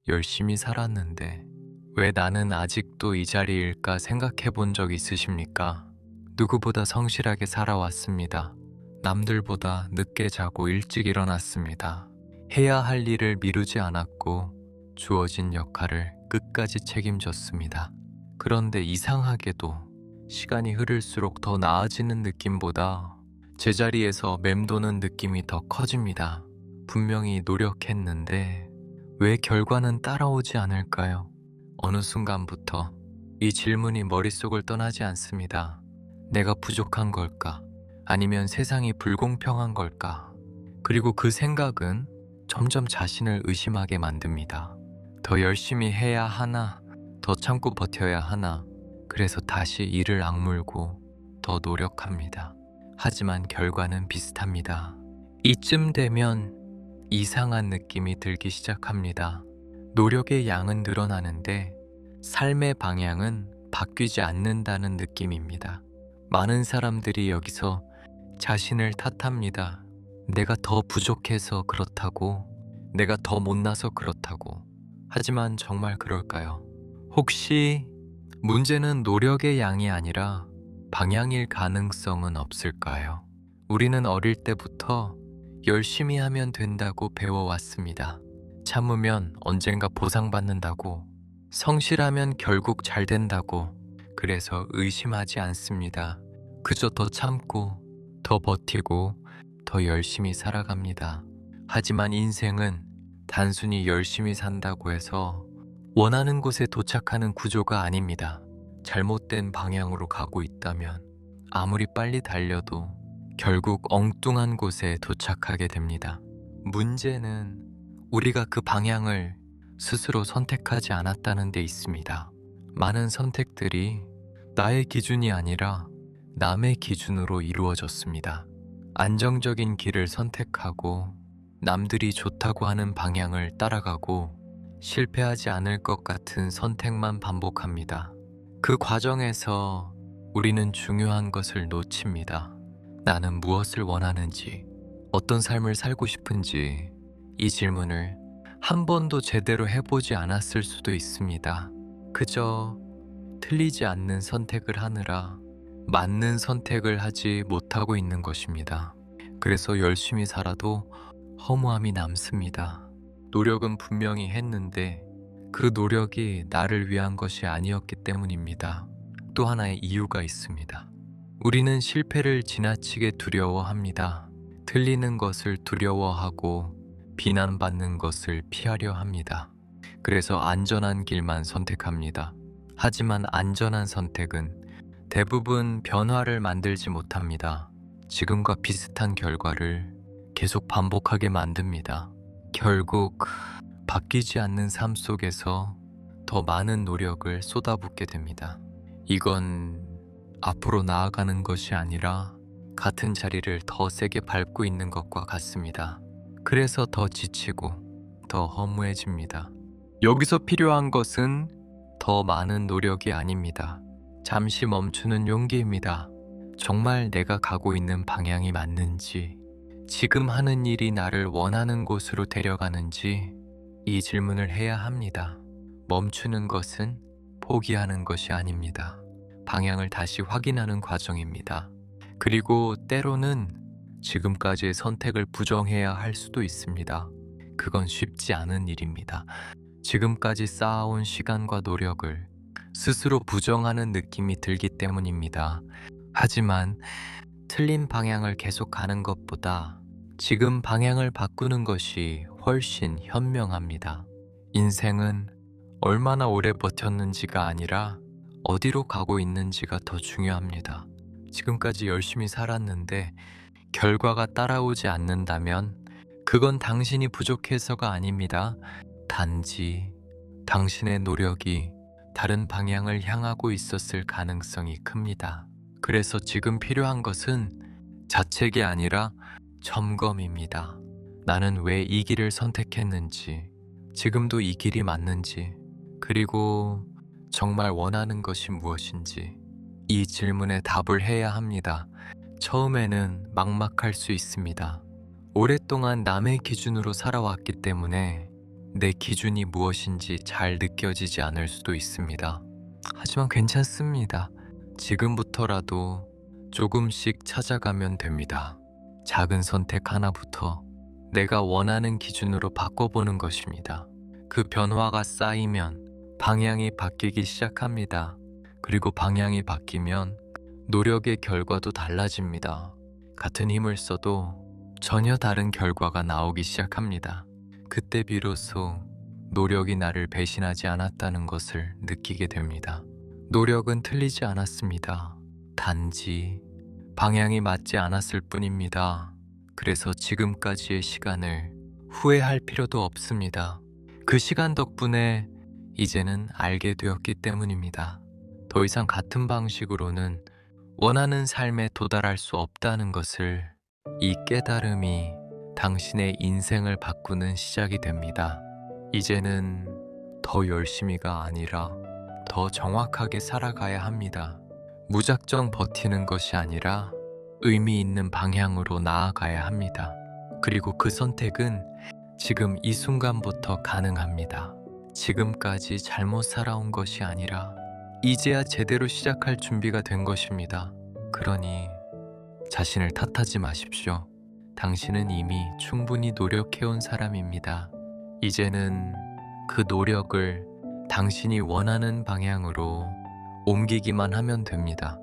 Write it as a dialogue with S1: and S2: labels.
S1: 열심히 살았는데 왜 나는 아직도 이 자리일까 생각해 본 적 있으십니까? 누구보다 성실하게 살아왔습니다. 남들보다 늦게 자고 일찍 일어났습니다. 해야 할 일을 미루지 않았고 주어진 역할을 끝까지 책임졌습니다. 그런데 이상하게도 시간이 흐를수록 더 나아지는 느낌보다 제자리에서 맴도는 느낌이 더 커집니다. 분명히 노력했는데 왜 결과는 따라오지 않을까요? 어느 순간부터 이 질문이 머릿속을 떠나지 않습니다. 내가 부족한 걸까? 아니면 세상이 불공평한 걸까? 그리고 그 생각은 점점 자신을 의심하게 만듭니다. 더 열심히 해야 하나? 더 참고 버텨야 하나? 그래서 다시 이를 악물고 더 노력합니다. 하지만 결과는 비슷합니다. 이쯤 되면 이상한 느낌이 들기 시작합니다. 노력의 양은 늘어나는데 삶의 방향은 바뀌지 않는다는 느낌입니다. 많은 사람들이 여기서 자신을 탓합니다. 내가 더 부족해서 그렇다고, 내가 더 못나서 그렇다고. 하지만 정말 그럴까요? 혹시 문제는 노력의 양이 아니라 방향일 가능성은 없을까요? 우리는 어릴 때부터 열심히 하면 된다고 배워왔습니다. 참으면 언젠가 보상받는다고, 성실하면 결국 잘 된다고. 그래서 의심하지 않습니다. 그저 더 참고, 더 버티고, 더 열심히 살아갑니다. 하지만 인생은 단순히 열심히 산다고 해서 원하는 곳에 도착하는 구조가 아닙니다. 잘못된 방향으로 가고 있다면 아무리 빨리 달려도 결국 엉뚱한 곳에 도착하게 됩니다. 문제는 우리가 그 방향을 스스로 선택하지 않았다는 데 있습니다. 많은 선택들이 나의 기준이 아니라 남의 기준으로 이루어졌습니다. 안정적인 길을 선택하고 남들이 좋다고 하는 방향을 따라가고 실패하지 않을 것 같은 선택만 반복합니다. 그 과정에서 우리는 중요한 것을 놓칩니다. 나는 무엇을 원하는지, 어떤 삶을 살고 싶은지, 이 질문을 한 번도 제대로 해보지 않았을 수도 있습니다. 그저 틀리지 않는 선택을 하느라 맞는 선택을 하지 못하고 있는 것입니다. 그래서 열심히 살아도 허무함이 남습니다. 노력은 분명히 했는데 그 노력이 나를 위한 것이 아니었기 때문입니다. 또 하나의 이유가 있습니다. 우리는 실패를 지나치게 두려워합니다. 틀리는 것을 두려워하고 비난받는 것을 피하려 합니다. 그래서 안전한 길만 선택합니다. 하지만 안전한 선택은 대부분 변화를 만들지 못합니다. 지금과 비슷한 결과를 계속 반복하게 만듭니다. 결국 바뀌지 않는 삶 속에서 더 많은 노력을 쏟아붓게 됩니다. 이건 앞으로 나아가는 것이 아니라 같은 자리를 더 세게 밟고 있는 것과 같습니다. 그래서 더 지치고 더 허무해집니다. 여기서 필요한 것은 더 많은 노력이 아닙니다. 잠시 멈추는 용기입니다. 정말 내가 가고 있는 방향이 맞는지, 지금 하는 일이 나를 원하는 곳으로 데려가는지 이 질문을 해야 합니다. 멈추는 것은 포기하는 것이 아닙니다. 방향을 다시 확인하는 과정입니다. 그리고 때로는 지금까지의 선택을 부정해야 할 수도 있습니다. 그건 쉽지 않은 일입니다. 지금까지 쌓아온 시간과 노력을 스스로 부정하는 느낌이 들기 때문입니다. 하지만 틀린 방향을 계속 가는 것보다 지금 방향을 바꾸는 것이 훨씬 현명합니다. 인생은 얼마나 오래 버텼는지가 아니라 어디로 가고 있는지가 더 중요합니다. 지금까지 열심히 살았는데 결과가 따라오지 않는다면 그건 당신이 부족해서가 아닙니다. 단지 당신의 노력이 다른 방향을 향하고 있었을 가능성이 큽니다. 그래서 지금 필요한 것은 자책이 아니라 점검입니다. 나는 왜 이 길을 선택했는지, 지금도 이 길이 맞는지, 그리고 정말 원하는 것이 무엇인지 이 질문에 답을 해야 합니다. 처음에는 막막할 수 있습니다. 오랫동안 남의 기준으로 살아왔기 때문에 내 기준이 무엇인지 잘 느껴지지 않을 수도 있습니다. 하지만 괜찮습니다. 지금부터라도 조금씩 찾아가면 됩니다. 작은 선택 하나부터 내가 원하는 기준으로 바꿔보는 것입니다. 그 변화가 쌓이면 방향이 바뀌기 시작합니다. 그리고 방향이 바뀌면 노력의 결과도 달라집니다. 같은 힘을 써도 전혀 다른 결과가 나오기 시작합니다. 그때 비로소 노력이 나를 배신하지 않았다는 것을 느끼게 됩니다. 노력은 틀리지 않았습니다. 단지 방향이 맞지 않았을 뿐입니다. 그래서 지금까지의 시간을 후회할 필요도 없습니다. 그 시간 덕분에 이제는 알게 되었기 때문입니다. 더 이상 같은 방식으로는 원하는 삶에 도달할 수 없다는 것을, 이 깨달음이 당신의 인생을 바꾸는 시작이 됩니다. 이제는 더 열심히가 아니라 더 정확하게 살아가야 합니다. 무작정 버티는 것이 아니라 의미 있는 방향으로 나아가야 합니다. 그리고 그 선택은 지금 이 순간부터 가능합니다. 지금까지 잘못 살아온 것이 아니라 이제야 제대로 시작할 준비가 된 것입니다. 그러니 자신을 탓하지 마십시오. 당신은 이미 충분히 노력해온 사람입니다. 이제는 그 노력을 당신이 원하는 방향으로 옮기기만 하면 됩니다.